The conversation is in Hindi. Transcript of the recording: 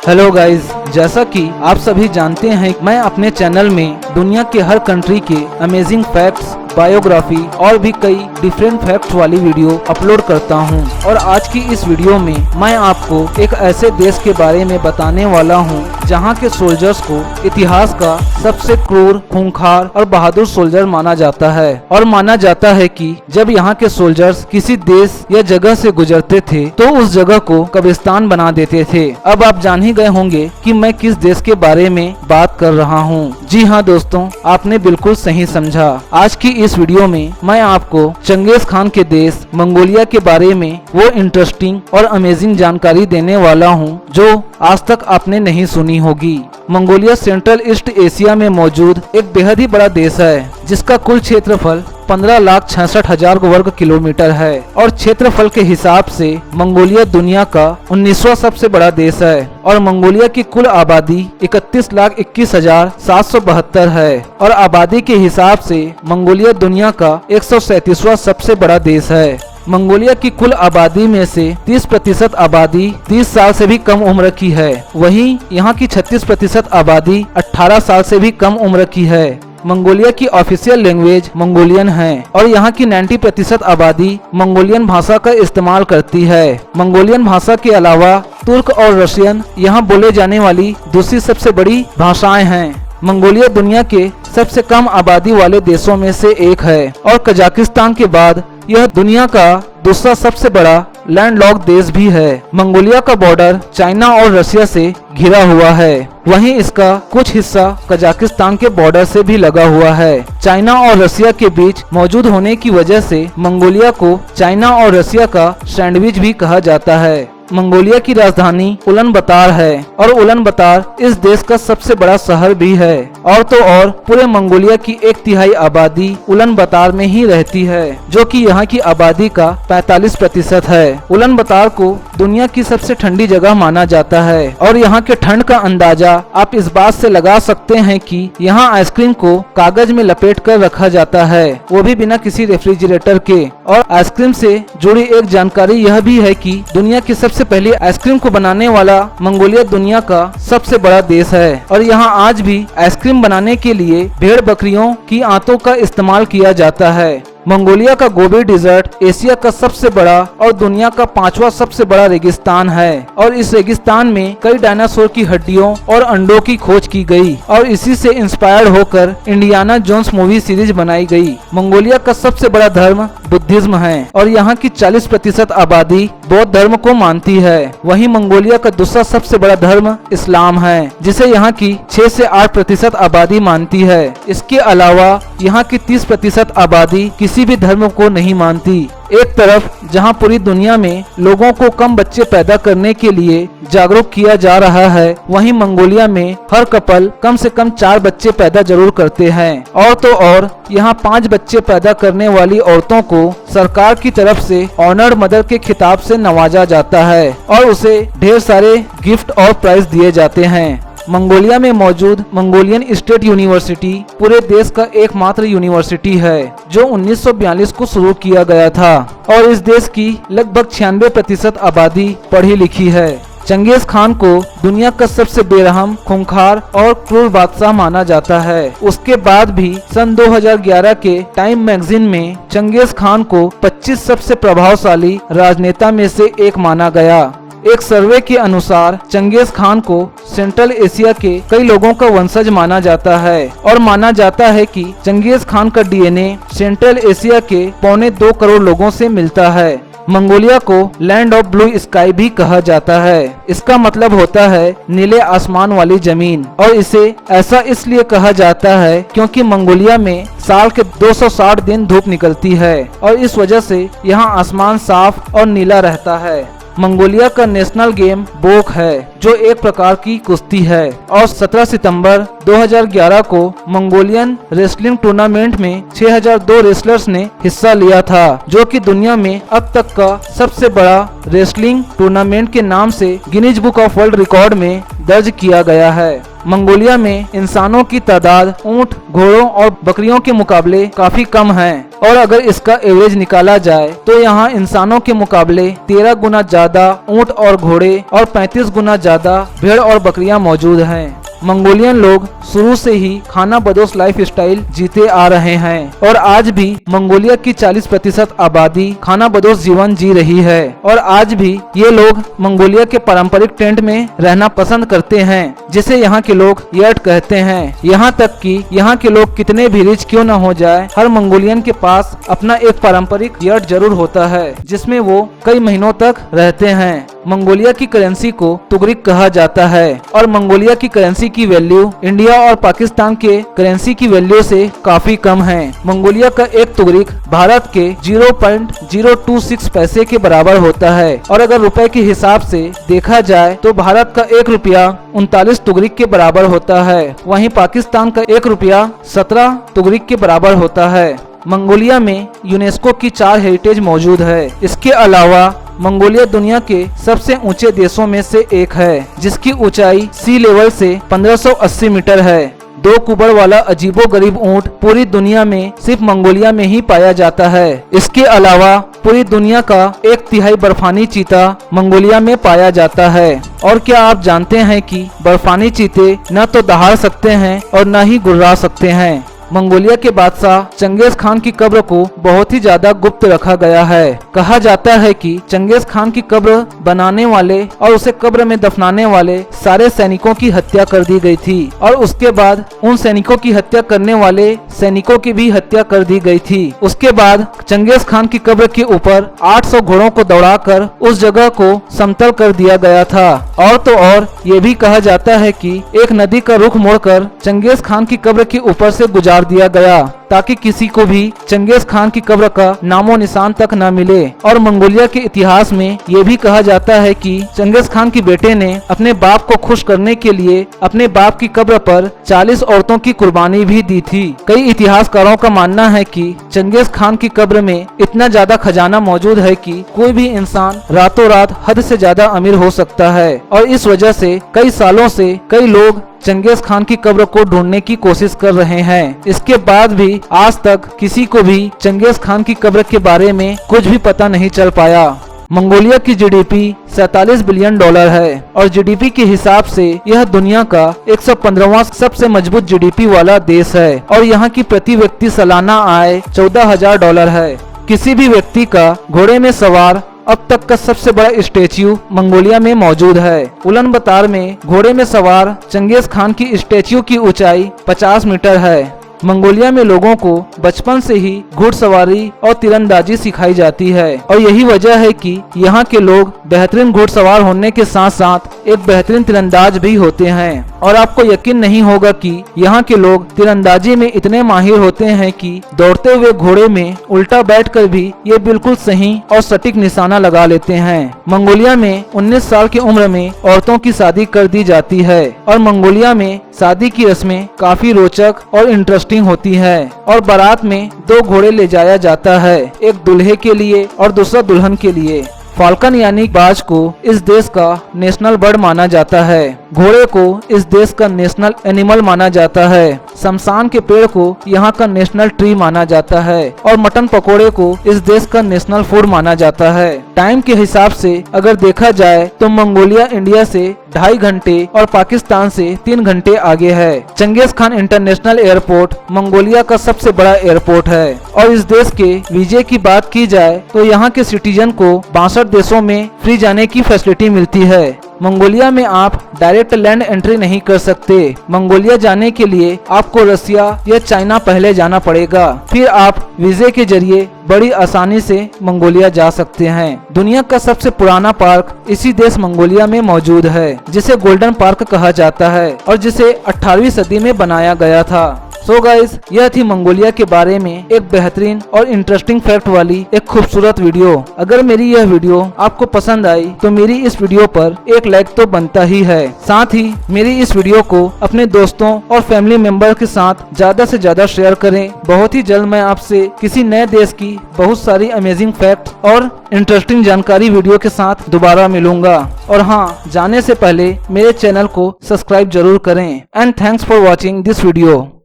हेलो गाइज, जैसा कि आप सभी जानते हैं मैं अपने चैनल में दुनिया के हर कंट्री के अमेजिंग फैक्ट्स, बायोग्राफी और भी कई डिफरेंट फैक्ट्स वाली वीडियो अपलोड करता हूं। और आज की इस वीडियो में मैं आपको एक ऐसे देश के बारे में बताने वाला हूं जहां के सोल्जर्स को इतिहास का सबसे क्रूर, खूंखार और बहादुर सोल्जर माना जाता है। और माना जाता है कि जब यहां के सोल्जर्स किसी देश या जगह से गुजरते थे तो उस जगह को कब्रिस्तान बना देते थे। अब आप जान ही गए होंगे कि मैं किस देश के बारे में बात कर रहा हूँ। जी हाँ दोस्तों, आपने बिल्कुल सही समझा। आज की इस वीडियो में मैं आपको चंगेज खान के देश मंगोलिया के बारे में वो इंटरेस्टिंग और अमेजिंग जानकारी देने वाला हूँ जो आज तक आपने नहीं सुनी होगी। मंगोलिया सेंट्रल ईस्ट एशिया में मौजूद एक बेहद ही बड़ा देश है जिसका कुल क्षेत्रफल 15,66,000 वर्ग किलोमीटर है और क्षेत्रफल के हिसाब से मंगोलिया दुनिया का 19वां सबसे बड़ा देश है। और मंगोलिया की कुल आबादी 31,21,772 है और आबादी के हिसाब से मंगोलिया दुनिया का 137वां सबसे बड़ा देश है। मंगोलिया की कुल आबादी में से 30% आबादी 30 साल से भी कम उम्र की है, वहीं यहाँ की 36% आबादी 18 साल से भी कम उम्र की है। मंगोलिया की ऑफिशियल लैंग्वेज मंगोलियन है और यहाँ की 90% आबादी मंगोलियन भाषा का इस्तेमाल करती है। मंगोलियन भाषा के अलावा तुर्क और रशियन यहाँ बोले जाने वाली दूसरी सबसे बड़ी भाषाएं हैं। मंगोलिया दुनिया के सबसे कम आबादी वाले देशों में से एक है और कजाकिस्तान के बाद यह दुनिया का दूसरा सबसे बड़ा लैंडलॉक्ड देश भी है। मंगोलिया का बॉर्डर चाइना और रशिया से घिरा हुआ है, वहीं इसका कुछ हिस्सा कजाकिस्तान के बॉर्डर से भी लगा हुआ है। चाइना और रशिया के बीच मौजूद होने की वजह से मंगोलिया को चाइना और रशिया का सैंडविच भी कहा जाता है। मंगोलिया की राजधानी उलानबातर है और उलानबातर इस देश का सबसे बड़ा शहर भी है। और तो और पूरे मंगोलिया की 1/3 आबादी उलानबातर में ही रहती है, जो कि यहाँ की आबादी का 45% है। उलानबातर को दुनिया की सबसे ठंडी जगह माना जाता है और यहाँ के ठंड का अंदाजा आप इस बात से लगा सकते हैं कि यहाँ आइसक्रीम को कागज में लपेट कर रखा जाता है, वो भी बिना किसी रेफ्रिजरेटर के। और आइसक्रीम से जुड़ी एक जानकारी यह भी है कि दुनिया की सबसे पहले आइसक्रीम को बनाने वाला मंगोलिया दुनिया का सबसे बड़ा देश है और यहाँ आज भी आइसक्रीम बनाने के लिए भेड़ बकरियों की आंतों का इस्तेमाल किया जाता है। मंगोलिया का गोबी डिजर्ट एशिया का सबसे बड़ा और दुनिया का 5वां सबसे बड़ा रेगिस्तान है और इस रेगिस्तान में कई डायनासोर की हड्डियों और अंडों की खोज की गई और इसी से इंस्पायर्ड होकर इंडियाना जोन्स मूवी सीरीज बनाई गई। मंगोलिया का सबसे बड़ा धर्म बुद्धिज्म है और यहाँ की 40% आबादी बौद्ध धर्म को मानती है। वहीं मंगोलिया का दूसरा सबसे बड़ा धर्म इस्लाम है जिसे यहाँ की 6 से 8% आबादी मानती है। इसके अलावा यहाँ की 30% आबादी किसी भी धर्म को नहीं मानती। एक तरफ जहां पूरी दुनिया में लोगों को कम बच्चे पैदा करने के लिए जागरूक किया जा रहा है, वहीं मंगोलिया में हर कपल कम से कम 4 बच्चे पैदा जरूर करते हैं। और तो और यहाँ 5 बच्चे पैदा करने वाली औरतों को सरकार की तरफ से ऑनर्ड मदर के खिताब से नवाजा जाता है और उसे ढेर सारे गिफ्ट और प्राइज दिए जाते हैं। मंगोलिया में मौजूद मंगोलियन स्टेट यूनिवर्सिटी पूरे देश का एकमात्र यूनिवर्सिटी है जो 1942 को शुरू किया गया था और इस देश की लगभग 96% आबादी पढ़ी लिखी है। चंगेज खान को दुनिया का सबसे बेरहम, खूंखार और क्रूर बादशाह माना जाता है। उसके बाद भी सन 2011 के टाइम मैगजीन में चंगेज खान को 25 सबसे प्रभावशाली राजनेता में से एक माना गया। एक सर्वे के अनुसार चंगेज खान को सेंट्रल एशिया के कई लोगों का वंशज माना जाता है और माना जाता है कि चंगेज खान का डीएनए सेंट्रल एशिया के 2.25 करोड़ लोगों से मिलता है। मंगोलिया को लैंड ऑफ ब्लू स्काई भी कहा जाता है। इसका मतलब होता है नीले आसमान वाली जमीन और इसे ऐसा इसलिए कहा जाता है क्योंकि मंगोलिया में साल के 260 दिन धूप निकलती है और इस वजह से यहाँ आसमान साफ और नीला रहता है। मंगोलिया का नेशनल गेम बोक है जो एक प्रकार की कुश्ती है और 17 सितंबर 2011 को मंगोलियन रेसलिंग टूर्नामेंट में 6002 रेसलर्स ने हिस्सा लिया था, जो कि दुनिया में अब तक का सबसे बड़ा रेसलिंग टूर्नामेंट के नाम से Guinness book of world record में दर्ज किया गया है। मंगोलिया में इंसानों की तादाद ऊंट, घोड़ों और बकरियों के मुकाबले काफी कम है और अगर इसका एवरेज निकाला जाए तो यहाँ इंसानों के मुकाबले 13 गुना ज्यादा ऊंट और घोड़े और 35 गुना ज्यादा भेड़ और बकरियां मौजूद हैं। मंगोलियन लोग शुरू से ही खाना बदोश लाइफ स्टाइल जीते आ रहे हैं और आज भी मंगोलिया की 40% आबादी खाना बदोश जीवन जी रही है और आज भी ये लोग मंगोलिया के पारंपरिक टेंट में रहना पसंद करते हैं, जिसे यहाँ के लोग यर्ट कहते हैं। यहाँ तक कि यहाँ के लोग कितने भी रिच क्यों न हो जाए, हर मंगोलियन के पास अपना एक पारंपरिक यर्ट जरूर होता है जिसमें वो कई महीनों तक रहते हैं। मंगोलिया की करेंसी को तुगरिक कहा जाता है और मंगोलिया की करेंसी की वैल्यू इंडिया और पाकिस्तान के करेंसी की वैल्यू से काफी कम है। मंगोलिया का एक तुगरिक भारत के 0.026 पैसे के बराबर होता है और अगर रुपए के हिसाब से देखा जाए तो भारत का 1 रुपया 39 तुगरिक के बराबर होता है, वहीं पाकिस्तान का 1 रुपया 17 तुगरिक के बराबर होता है। मंगोलिया में यूनेस्को की 4 हेरिटेज मौजूद है। इसके अलावा मंगोलिया दुनिया के सबसे ऊंचे देशों में से एक है, जिसकी ऊंचाई सी लेवल से 1580 मीटर है। 2 कुबड़ वाला अजीबो गरीब ऊंट पूरी दुनिया में सिर्फ मंगोलिया में ही पाया जाता है। इसके अलावा पूरी दुनिया का 1/3 बर्फानी चीता मंगोलिया में पाया जाता है। और क्या आप जानते हैं कि बर्फानी चीते न तो दहाड़ सकते हैं और न ही गुर्रा सकते हैं। मंगोलिया के बादशाह चंगेज खान की कब्र को बहुत ही ज्यादा गुप्त रखा गया है। कहा जाता है कि चंगेज खान की कब्र बनाने वाले और उसे कब्र में दफनाने वाले सारे सैनिकों की हत्या कर दी गई थी और उसके बाद उन सैनिकों की हत्या करने वाले सैनिकों की भी हत्या कर दी गई थी। उसके बाद चंगेज खान की कब्र के ऊपर 800 घोड़ों को दौड़ाकर उस जगह को समतल कर दिया गया था। और तो और ये भी कहा जाता है कि एक नदी का रुख मोड़कर चंगेज खान की कब्र के ऊपर से गुजार दिया गया ताकि किसी को भी चंगेज खान की कब्र का नामो निशान तक न मिले। और मंगोलिया के इतिहास में ये भी कहा जाता है कि चंगेज खान के बेटे ने अपने बाप को खुश करने के लिए अपने बाप की कब्र पर 40 औरतों की कुर्बानी भी दी थी। कई इतिहासकारों का मानना है कि चंगेज खान की कब्र में इतना ज्यादा खजाना मौजूद है कि कोई भी इंसान रातों रात हद से ज्यादा अमीर हो सकता है और इस वजह से कई सालों से कई लोग चंगेज खान की कब्र को ढूंढने की कोशिश कर रहे हैं। इसके बाद भी आज तक किसी को भी चंगेज खान की कब्र के बारे में कुछ भी पता नहीं चल पाया। मंगोलिया की जीडीपी 47 बिलियन डॉलर है और जीडीपी के हिसाब से यह दुनिया का 115वां सबसे मजबूत जीडीपी वाला देश है और यहाँ की प्रति व्यक्ति सालाना आय $14,000 है। किसी भी व्यक्ति का घोड़े में सवार अब तक का सबसे बड़ा स्टेच्यू मंगोलिया में मौजूद है। उलानबातर में घोड़े में सवार चंगेज खान की स्टेच्यू की ऊंचाई 50 मीटर है। मंगोलिया में लोगों को बचपन से ही घुड़सवारी और तीरंदाजी सिखाई जाती है और यही वजह है कि यहाँ के लोग बेहतरीन घुड़सवार होने के साथ साथ एक बेहतरीन तीरंदाज भी होते हैं। और आपको यकीन नहीं होगा कि यहाँ के लोग तीरंदाजी में इतने माहिर होते हैं कि दौड़ते हुए घोड़े में उल्टा बैठकर भी ये बिल्कुल सही और सटीक निशाना लगा लेते हैं। मंगोलिया में 19 साल की उम्र में औरतों की शादी कर दी जाती है और मंगोलिया में शादी की रस्में काफी रोचक और इंटरेस्टिंग होती है और बारात में 2 घोड़े ले जाया जाता है, एक दूल्हे के लिए और दूसरा दुल्हन के लिए। फाल्कन यानी बाज को इस देश का नेशनल बर्ड माना जाता है। घोड़े को इस देश का नेशनल एनिमल माना जाता है। शमशान के पेड़ को यहाँ का नेशनल ट्री माना जाता है और मटन पकोड़े को इस देश का नेशनल फूड माना जाता है। टाइम के हिसाब से अगर देखा जाए तो मंगोलिया इंडिया से 2.5 घंटे और पाकिस्तान से 3 घंटे आगे है। Genghis Khan international airport Mongolia का सबसे बड़ा एयरपोर्ट है और इस देश के वीजे की बात की जाए तो यहाँ के सिटीजन को 62 देशों में फ्री जाने की फैसिलिटी मिलती है। मंगोलिया में आप डायरेक्ट लैंड एंट्री नहीं कर सकते। मंगोलिया जाने के लिए आपको रसिया या चाइना पहले जाना पड़ेगा, फिर आप वीजे के जरिए बड़ी आसानी से मंगोलिया जा सकते हैं। दुनिया का सबसे पुराना पार्क इसी देश मंगोलिया में मौजूद है, जिसे गोल्डन पार्क कहा जाता है और जिसे 18वीं सदी में बनाया गया था। सो गाइस, यह थी मंगोलिया के बारे में एक बेहतरीन और इंटरेस्टिंग फैक्ट वाली एक खूबसूरत वीडियो। अगर मेरी यह वीडियो आपको पसंद आई तो मेरी इस वीडियो पर एक लाइक तो बनता ही है। साथ ही मेरी इस वीडियो को अपने दोस्तों और फैमिली मेंबर के साथ ज्यादा से ज्यादा शेयर करें। बहुत ही जल्द मैं आपसे किसी नए देश की बहुत सारी अमेजिंग फैक्ट और इंटरेस्टिंग जानकारी वीडियो के साथ दोबारा मिलूंगा। और हाँ, जाने से पहले मेरे चैनल को सब्सक्राइब जरूर करें। And thanks for watching this video.